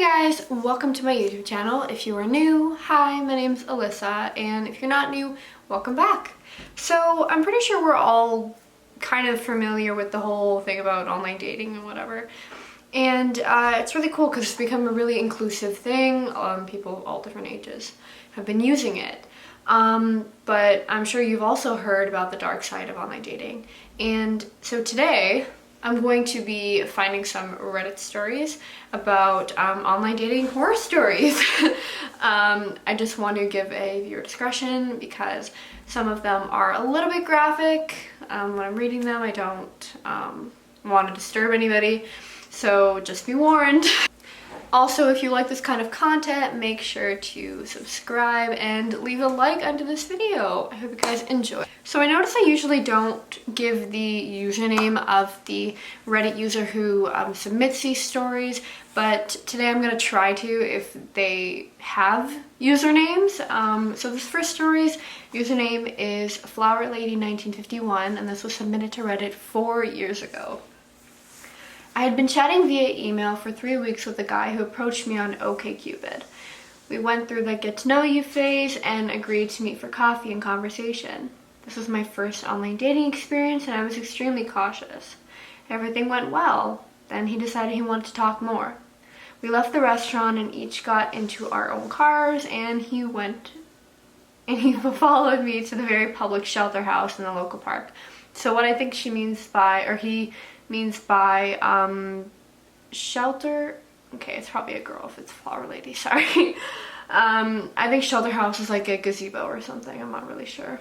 Guys, welcome to my YouTube channel. If you are new, hi, my name's Alyssa, and if you're not new, welcome back. So I'm pretty sure we're all kind of familiar with the whole thing about online dating and whatever. And it's really cool because it's become a really inclusive thing. People of all different ages have been using it. But I'm sure you've also heard about the dark side of online dating. And so today, I'm going to be finding some Reddit stories about online dating horror stories. I just want to give a viewer discretion because some of them are a little bit graphic. When I'm reading them, I don't want to disturb anybody, so just be warned. Also, if you like this kind of content, make sure to subscribe and leave a like under this video. I hope you guys enjoy. So I notice I usually don't give the username of the Reddit user who submits these stories, but today I'm going to try to if they have usernames. So this first story's username is FlowerLady1951, and this was submitted to Reddit 4 years ago. I had been chatting via email for 3 weeks with a guy who approached me on OkCupid. We went through the get to know you phase and agreed to meet for coffee and conversation. This was my first online dating experience and I was extremely cautious. Everything went well. Then he decided he wanted to talk more. We left the restaurant and each got into our own cars and he followed me to the very public shelter house in the local park. So what I think she means by, or he means by shelter, okay, it's probably a girl if it's Flower Lady, sorry. I think shelter house is like a gazebo or something, I'm not really sure.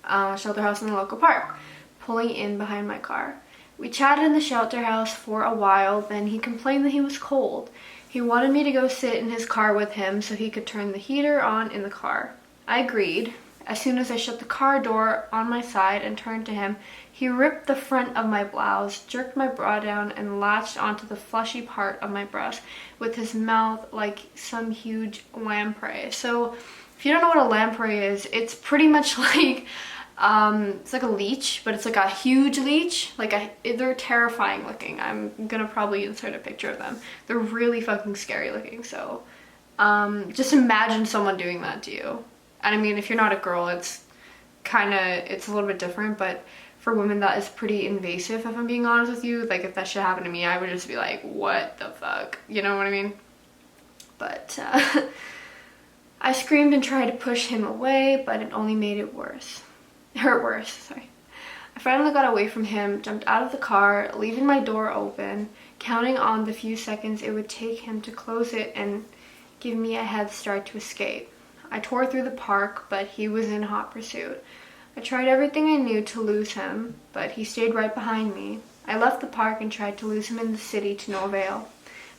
Shelter house in the local park, pulling in behind my car. We chatted in the shelter house for a while, then he complained that he was cold. He wanted me to go sit in his car with him so he could turn the heater on in the car. I agreed. As soon as I shut the car door on my side and turned to him, he ripped the front of my blouse, jerked my bra down, and latched onto the fleshy part of my breast with his mouth like some huge lamprey. So, if you don't know what a lamprey is, it's pretty much like, it's like a leech, but it's like a huge leech. They're terrifying looking. I'm gonna probably insert a picture of them. They're really fucking scary looking, so just imagine someone doing that to you. And I mean, if you're not a girl, it's a little bit different, but for women that is pretty invasive, if I'm being honest with you. Like, if that shit happened to me, I would just be like, what the fuck? You know what I mean? But I screamed and tried to push him away, but it only made it worse. Hurt worse, sorry. I finally got away from him, jumped out of the car, leaving my door open, counting on the few seconds it would take him to close it and give me a head start to escape. I tore through the park, but he was in hot pursuit. I tried everything I knew to lose him, but he stayed right behind me. I left the park and tried to lose him in the city to no avail.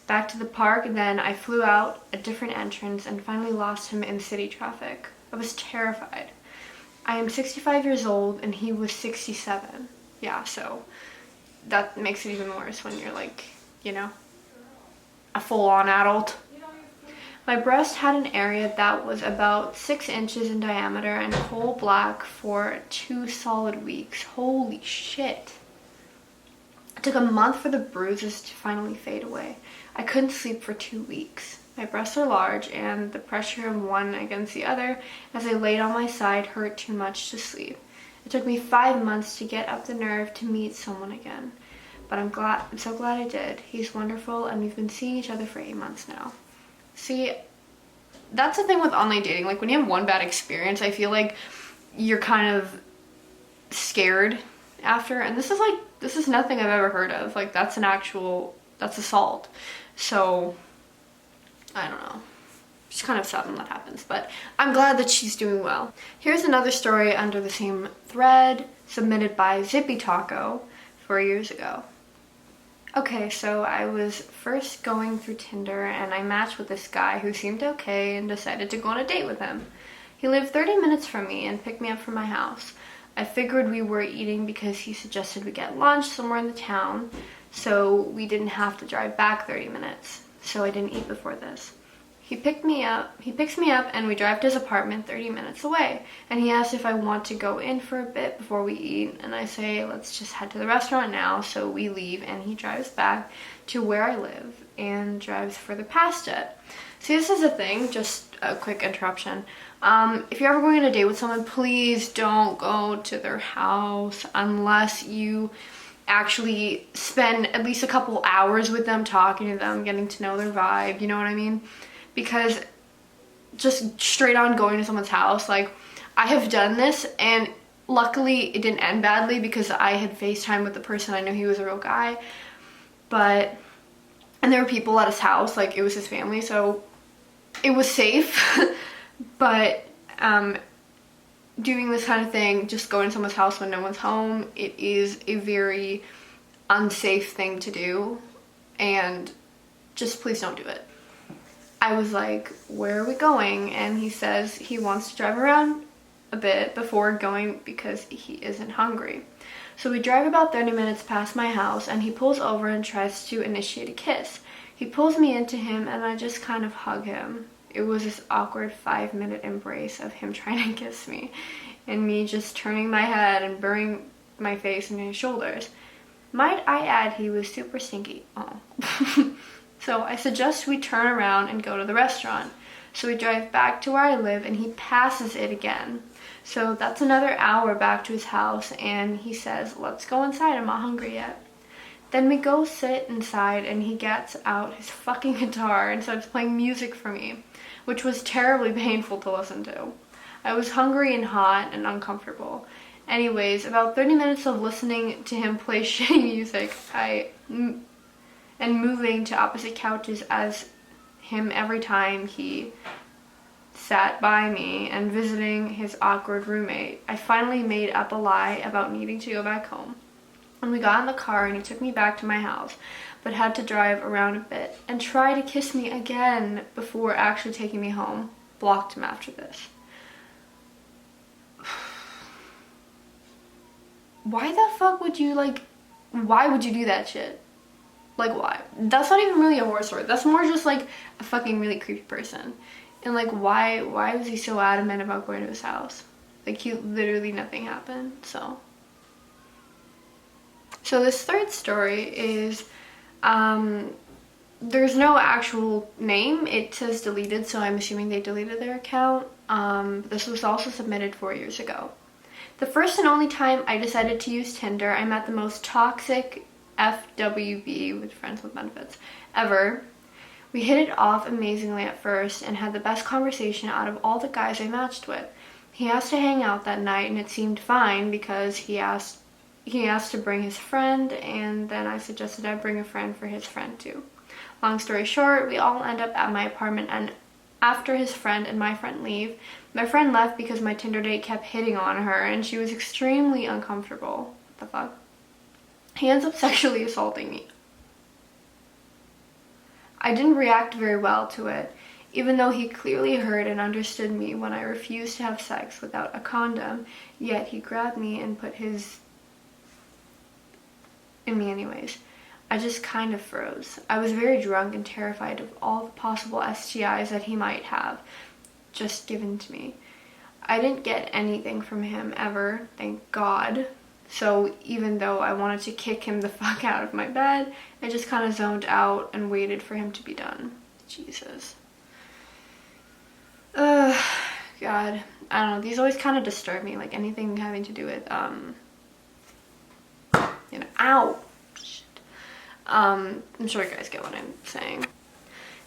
Back to the park, then I flew out a different entrance and finally lost him in city traffic. I was terrified. I am 65 years old and he was 67. Yeah, so that makes it even worse when you're like, you know, a full-on adult. My breast had an area that was about 6 inches in diameter and coal black for 2 solid weeks. Holy shit. It took a month for the bruises to finally fade away. I couldn't sleep for 2 weeks. My breasts are large and the pressure of one against the other as I laid on my side hurt too much to sleep. It took me 5 months to get up the nerve to meet someone again. But I'm so glad I did. He's wonderful and we've been seeing each other for 8 months now. See, that's the thing with online dating. Like, when you have one bad experience, I feel like you're kind of scared after. And this is nothing I've ever heard of. Like, that's assault. So, I don't know. Just kind of sad when that happens. But I'm glad that she's doing well. Here's another story under the same thread, submitted by Zippy Taco 4 years ago. Okay, so I was first going through Tinder and I matched with this guy who seemed okay and decided to go on a date with him. He lived 30 minutes from me and picked me up from my house. I figured we were eating because he suggested we get lunch somewhere in the town, so we didn't have to drive back 30 minutes. So I didn't eat before this. He picks me up and we drive to his apartment 30 minutes away. And he asks if I want to go in for a bit before we eat. And I say, let's just head to the restaurant now. So we leave and he drives back to where I live. and drives further past it. See, this is a thing, just a quick interruption. If you're ever going on a date with someone, please don't go to their house unless you actually spend at least a couple hours with them, talking to them, getting to know their vibe, you know what I mean? Because just straight on going to someone's house, like, I have done this, and luckily it didn't end badly because I had FaceTime with the person. I knew he was a real guy, and there were people at his house, like, it was his family, so it was safe. But doing this kind of thing, just going to someone's house when no one's home, it is a very unsafe thing to do, and just please don't do it. I was like, where are we going? And he says he wants to drive around a bit before going because he isn't hungry. So we drive about 30 minutes past my house, and he pulls over and tries to initiate a kiss. He pulls me into him, and I just kind of hug him. It was this awkward 5-minute embrace of him trying to kiss me, and me just turning my head and burying my face in his shoulders. Might I add, he was super stinky. Oh. So I suggest we turn around and go to the restaurant. So we drive back to where I live, and he passes it again. So that's another hour back to his house, and he says, let's go inside, I'm not hungry yet. Then we go sit inside, and he gets out his fucking guitar and starts playing music for me, which was terribly painful to listen to. I was hungry and hot and uncomfortable. Anyways, about 30 minutes of listening to him play shitty music, and moving to opposite couches as him every time he sat by me, and visiting his awkward roommate, I finally made up a lie about needing to go back home. And we got in the car, and he took me back to my house, but had to drive around a bit and try to kiss me again before actually taking me home. Blocked him after this. Why the fuck would you, like, why would you do that shit? Like, why? That's not even really a horror story. That's more just, like, a fucking really creepy person. And, like, why was he so adamant about going to his house? Like, he literally, nothing happened, so. So this third story is, there's no actual name. It says deleted, so I'm assuming they deleted their account. This was also submitted 4 years ago. The first and only time I decided to use Tinder, I met the most toxic FWB, with friends with benefits, ever. We hit it off amazingly at first and had the best conversation out of all the guys I matched with. He asked to hang out that night, and it seemed fine because he asked to bring his friend, and then I suggested I bring a friend for his friend too. Long story short, we all end up at my apartment, and after his friend and my friend leave, my friend left because my Tinder date kept hitting on her, and she was extremely uncomfortable. What the fuck? He ends up sexually assaulting me. I didn't react very well to it, even though he clearly heard and understood me when I refused to have sex without a condom, yet he grabbed me and put his in me anyways. I just kind of froze. I was very drunk and terrified of all the possible STIs that he might have just given to me. I didn't get anything from him ever, thank God. So even though I wanted to kick him the fuck out of my bed, I just kind of zoned out and waited for him to be done. Jesus. God. I don't know. These always kind of disturb me. Like anything having to do with, ow. Shit. I'm sure you guys get what I'm saying.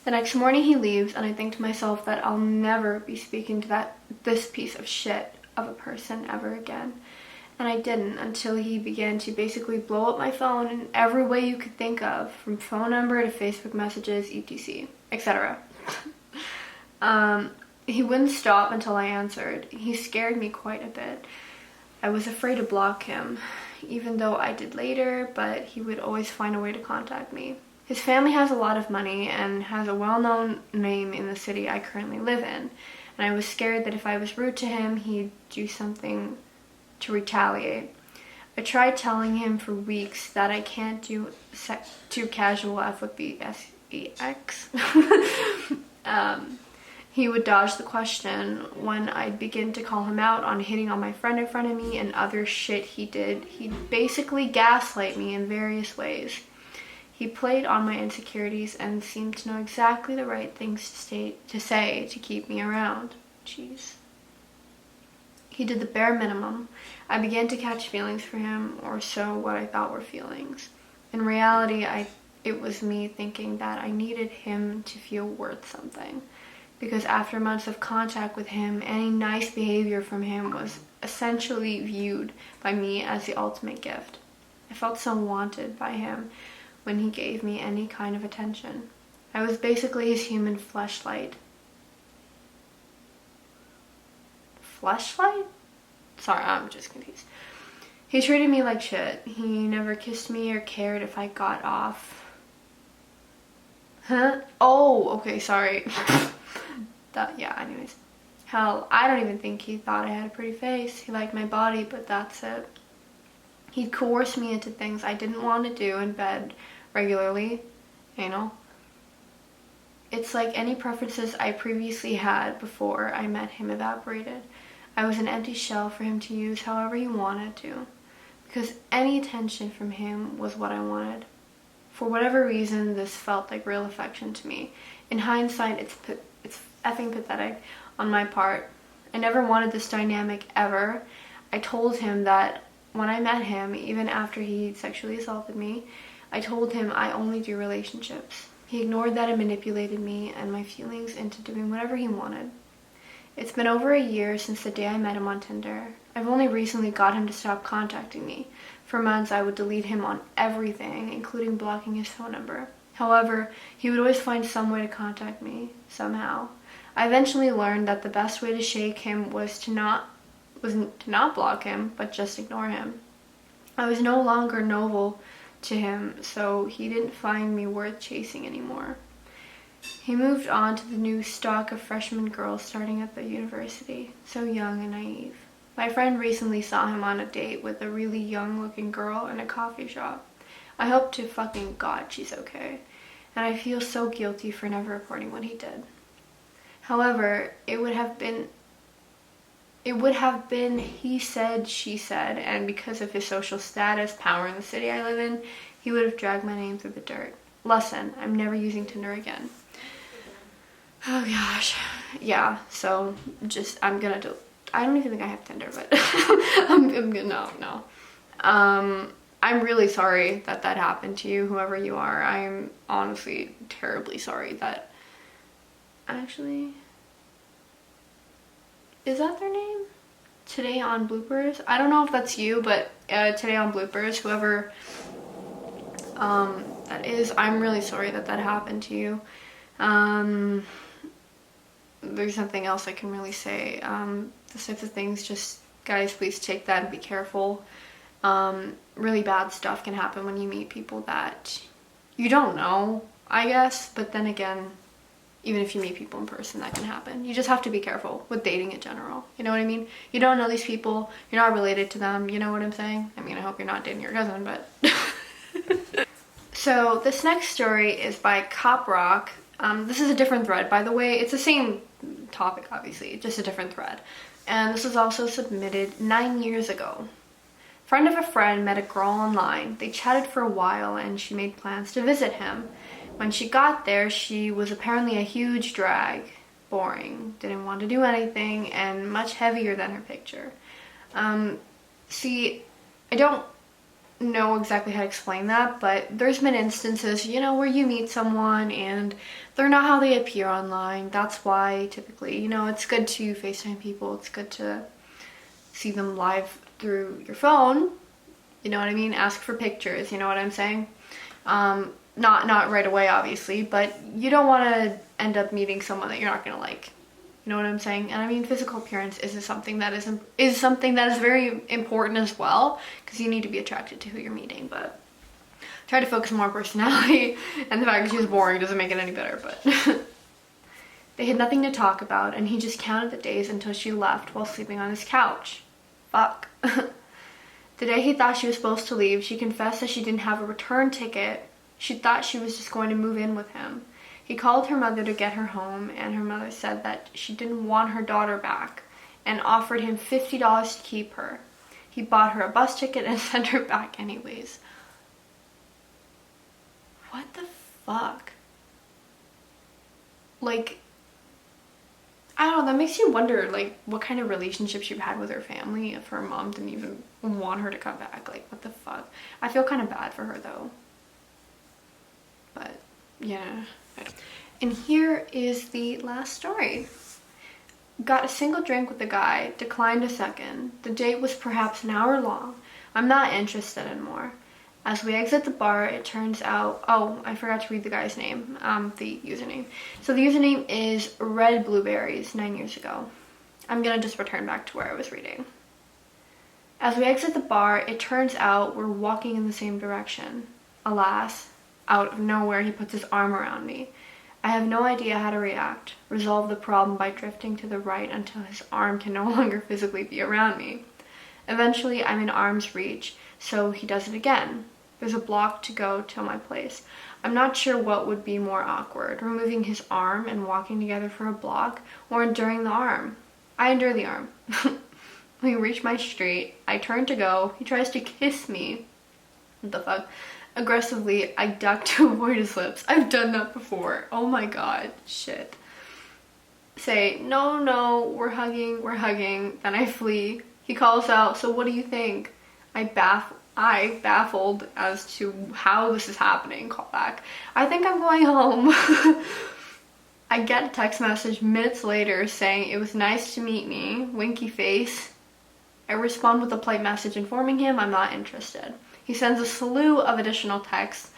The next morning he leaves, and I think to myself that I'll never be speaking to this piece of shit of a person ever again. And I didn't until he began to basically blow up my phone in every way you could think of, from phone number to Facebook messages, etc., etc. He wouldn't stop until I answered. He scared me quite a bit. I was afraid to block him, even though I did later, but he would always find a way to contact me. His family has a lot of money and has a well-known name in the city I currently live in, and I was scared that if I was rude to him, he'd do something to retaliate. I tried telling him for weeks that I can't do too casual F with the SEX. He would dodge the question. When I'd begin to call him out on hitting on my friend in front of me and other shit he did, he'd basically gaslight me in various ways. He played on my insecurities and seemed to know exactly the right things to say to keep me around. Jeez. He did the bare minimum. I began to catch feelings for him, or so what I thought were feelings. In reality, it was me thinking that I needed him to feel worth something. Because after months of contact with him, any nice behavior from him was essentially viewed by me as the ultimate gift. I felt so wanted by him when he gave me any kind of attention. I was basically his human fleshlight. Fleshlight? Sorry, I'm just confused. He treated me like shit. He never kissed me or cared if I got off. Huh? Oh, okay, sorry. Anyways. Hell, I don't even think he thought I had a pretty face. He liked my body, but that's it. He'd coerce me into things I didn't want to do in bed regularly, you know? It's like any preferences I previously had before I met him evaporated. I was an empty shell for him to use however he wanted to, because any attention from him was what I wanted. For whatever reason, this felt like real affection to me. In hindsight, it's effing pathetic on my part. I never wanted this dynamic ever. I told him that when I met him, even after he sexually assaulted me, I told him I only do relationships. He ignored that and manipulated me and my feelings into doing whatever he wanted. It's been over a year since the day I met him on Tinder. I've only recently got him to stop contacting me. For months, I would delete him on everything, including blocking his phone number. However, he would always find some way to contact me, somehow. I eventually learned that the best way to shake him was to not block him, but just ignore him. I was no longer noble to him, so he didn't find me worth chasing anymore. He moved on to the new stock of freshman girls starting at the university, so young and naive. My friend recently saw him on a date with a really young-looking girl in a coffee shop. I hope to fucking God she's okay, and I feel so guilty for never reporting what he did. However, it would have been he said, she said, and because of his social status, power in the city I live in, he would have dragged my name through the dirt. Lesson, I'm never using Tinder again. Oh gosh. Yeah, so I don't even think I have Tinder, but no. I'm really sorry that happened to you, whoever you are. I'm honestly terribly sorry that... Actually... Is that their name? Today on Bloopers? I don't know if that's you, but Today on Bloopers, whoever that is, I'm really sorry that happened to you. There's nothing else I can really say. These types of things, just guys, please take that and be careful. Really bad stuff can happen when you meet people that you don't know, I guess, but then again, even if you meet people in person, that can happen. You just have to be careful with dating in general. You know what I mean? You don't know these people. You're not related to them. You know what I'm saying? I mean, I hope you're not dating your cousin, but... So this next story is by Cop Rock. This is a different thread, by the way. It's the same topic, obviously, just a different thread. And this was also submitted 9 years ago. Friend of a friend met a girl online. They chatted for a while and she made plans to visit him. When she got there, she was apparently a huge drag. Boring, didn't want to do anything, and much heavier than her picture. See, I don't know exactly how to explain that, but there's been instances, you know, where you meet someone and they're not how they appear online. That's why typically, you know, it's good to FaceTime people. It's good to see them live through your phone. You know what I mean? Ask for pictures, you know what I'm saying? Not right away, obviously, but you don't want to end up meeting someone that you're not gonna like. You know what I'm saying? And I mean, physical appearance is something that is very important as well, because you need to be attracted to who you're meeting. But try to focus more on personality, and the fact that she was boring doesn't make it any better. But they had nothing to talk about, and he just counted the days until she left while sleeping on his couch. Fuck. The day he thought she was supposed to leave, she confessed that she didn't have a return ticket. She thought she was just going to move in with him. He called her mother to get her home, and her mother said that she didn't want her daughter back and offered him $50 to keep her. He bought her a bus ticket and sent her back anyways. what the fuck? Like, I don't know, that makes you wonder, like, what kind of relationship she had with her family if her mom didn't even want her to come back. Like, what the fuck? I feel kind of bad for her, though. But, yeah. And here is the last story. Got a single drink with the guy, declined a second. The date was perhaps an hour long. I'm not interested in more. As we exit the bar, it turns out, oh, I forgot to read the guy's name, the username. So the username is Red Blueberries 9 years ago. I'm gonna just return back to where I was reading. As we exit the bar, it turns out we're walking in the same direction. Alas, out of nowhere, he puts his arm around me. I have no idea how to react. Resolve the problem by drifting to the right until his arm can no longer physically be around me. Eventually, I'm in arm's reach, so he does it again. There's a block to go to my place. I'm not sure what would be more awkward, removing his arm and walking together for a block, or enduring the arm. I endure the arm. We reach my street. I turn to go. He tries to kiss me. What the fuck? Aggressively, I duck to avoid his lips. I've done that before. Oh my god. Shit. Say, no, we're hugging. Then I flee. He calls out, so what do you think? I baffled as to how this is happening, call back. I think I'm going home. I get a text message minutes later saying it was nice to meet me, winky face. I respond with a polite message informing him I'm not interested. He sends a slew of additional texts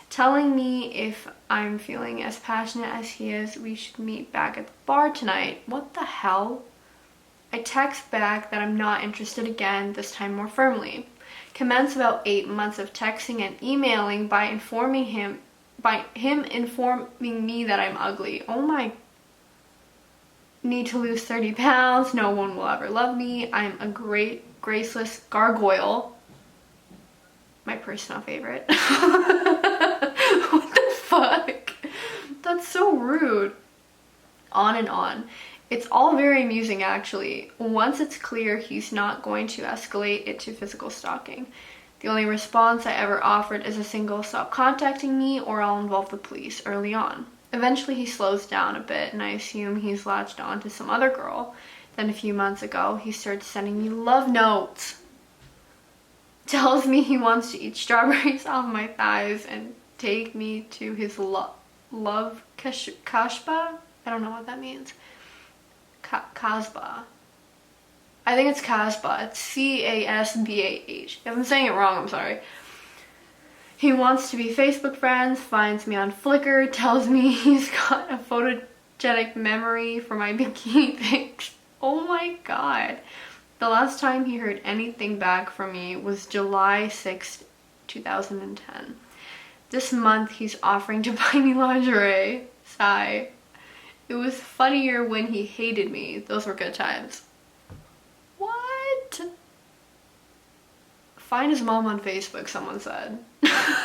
telling me if I'm feeling as passionate as he is, we should meet back at the bar tonight. What the hell? I text back that I'm not interested again, this time more firmly. Commence about 8 months of texting and emailing by him informing me that I'm ugly. Oh my, need to lose 30 pounds, no one will ever love me, I'm a graceless gargoyle. My personal favorite. What the fuck? That's so rude. On and on. It's all very amusing, actually. Once it's clear he's not going to escalate it to physical stalking. The only response I ever offered is a single stop contacting me or I'll involve the police early on. Eventually he slows down a bit and I assume he's latched on to some other girl. Then a few months ago, he starts sending me love notes. Tells me he wants to eat strawberries off my thighs and take me to his love kashba? I don't know what that means. Casbah. I think it's Casbah. It's C-A-S-B-A-H. If I'm saying it wrong, I'm sorry. He wants to be Facebook friends, finds me on Flickr, tells me he's got a photogenic memory for my bikini pics. Oh my god. The last time he heard anything back from me was July 6th, 2010. This month he's offering to buy me lingerie. Sigh. It was funnier when he hated me. Those were good times. What? Find his mom on Facebook, someone said. I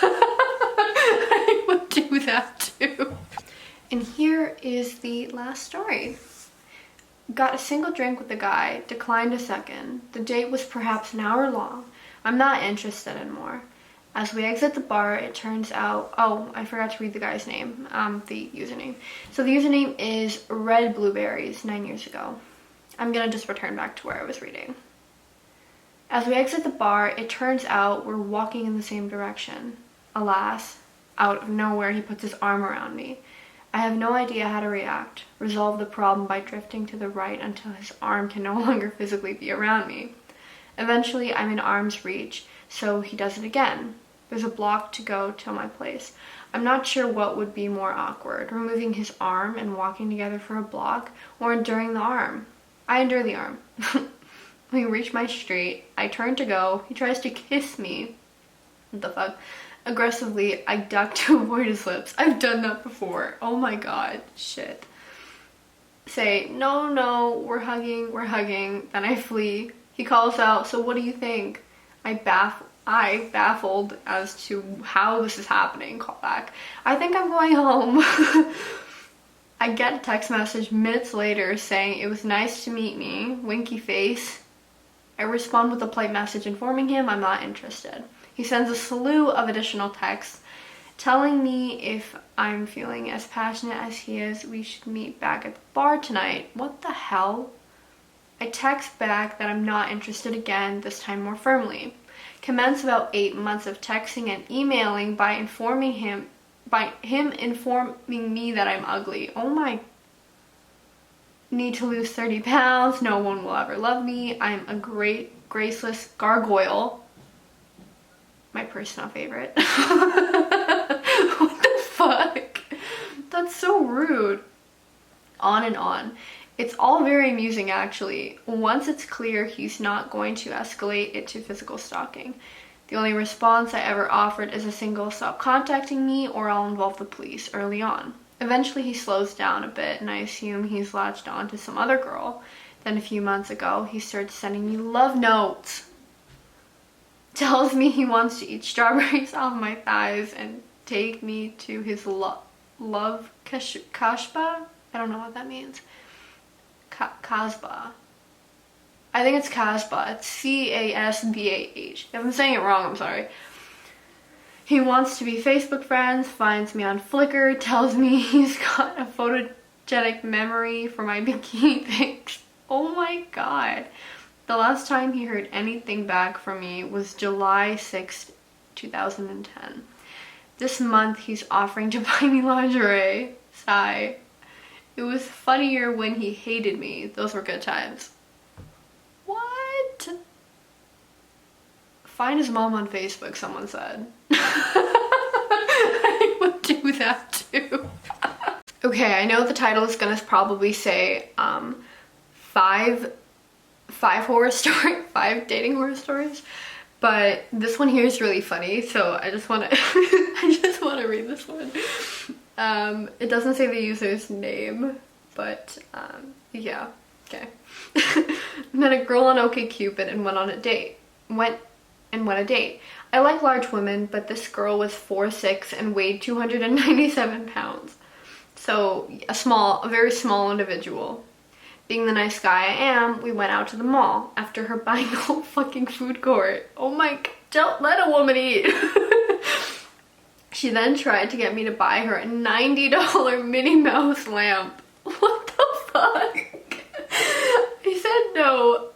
would do that too. And here is the last story. Got a single drink with the guy, declined a second. The date was perhaps an hour long. I'm not interested in more. As we exit the bar, it turns out, oh, I forgot to read the guy's name, the username. So the username is Red Blueberries 9 years ago. I'm gonna just return back to where I was reading. As we exit the bar, it turns out we're walking in the same direction. Alas, out of nowhere, he puts his arm around me. I have no idea how to react. Resolve the problem by drifting to the right until his arm can no longer physically be around me. Eventually, I'm in arm's reach, so he does it again. There's a block to go to my place. I'm not sure what would be more awkward, removing his arm and walking together for a block, or enduring the arm. I endure the arm. We reach my street. I turn to go. He tries to kiss me. What the fuck? Aggressively, I duck to avoid his lips. I've done that before. Oh my god. Shit. Say, no, we're hugging. Then I flee. He calls out, so what do you think? I baffled as to how this is happening, call back. I think I'm going home. I get a text message minutes later saying it was nice to meet me, winky face. I respond with a polite message informing him I'm not interested. He sends a slew of additional texts telling me if I'm feeling as passionate as he is, we should meet back at the bar tonight. What the hell? I text back that I'm not interested again, this time more firmly. Commence about 8 months of texting and emailing by him informing me that I'm ugly. Oh my, need to lose 30 pounds, no one will ever love me, I'm a great graceless gargoyle. My personal favorite. What the fuck? That's so rude. On and on. It's all very amusing actually. Once it's clear he's not going to escalate it to physical stalking. The only response I ever offered is a single stop contacting me or I'll involve the police early on. Eventually he slows down a bit and I assume he's latched on to some other girl. Then a few months ago he starts sending me love notes. Tells me he wants to eat strawberries off my thighs and take me to his love kashba? I don't know what that means. Casbah. I think it's Casbah. It's C-A-S-B-A-H. If I'm saying it wrong, I'm sorry. He wants to be Facebook friends, finds me on Flickr, tells me he's got a photogenic memory for my bikini pics. Oh my god. The last time he heard anything back from me was July 6th, 2010. This month he's offering to buy me lingerie. Sigh. It was funnier when he hated me. Those were good times. What? Find his mom on Facebook, someone said. I would do that too. Okay, I know the title is gonna probably say five dating horror stories, but this one here is really funny, so I just want to I just want to read this one. It doesn't say the user's name, but yeah, okay. Met a girl on OkCupid and went on a date. Went a date. I like large women, but this girl was 4'6" and weighed 297 pounds. So a very small individual. Being the nice guy I am, we went out to the mall after her buying the whole fucking food court. Oh my god, don't let a woman eat. She then tried to get me to buy her a $90 Minnie Mouse lamp. What the fuck? I said no.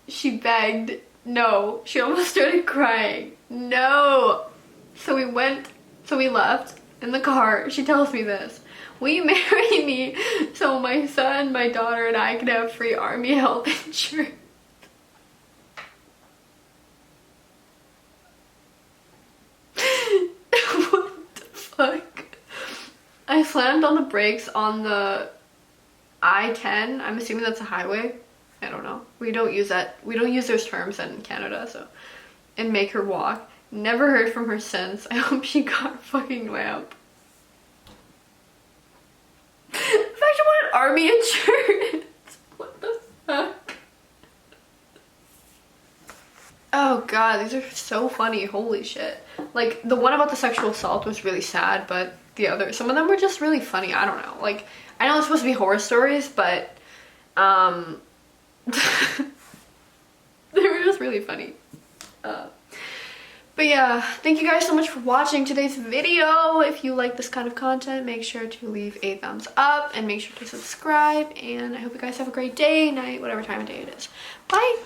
She begged. No. She almost started crying. No. So we left in the car. She tells me this. Will you marry me so my son, my daughter, and I can have free army health insurance? What the fuck? I slammed on the brakes on the I-10. I'm assuming that's a highway. I don't know. We don't use that. We don't use those terms in Canada, so. And make her walk. Never heard from her since. I hope she got a fucking lamp. In fact, I wanted army insurance. What the fuck? Oh god, these are so funny. Holy shit. Like, the one about the sexual assault was really sad, but some of them were just really funny. I don't know. Like, I know it's supposed to be horror stories, but they were just really funny. But yeah, thank you guys so much for watching today's video. If you like this kind of content, make sure to leave a thumbs up and make sure to subscribe. And I hope you guys have a great day, night, whatever time of day it is. Bye!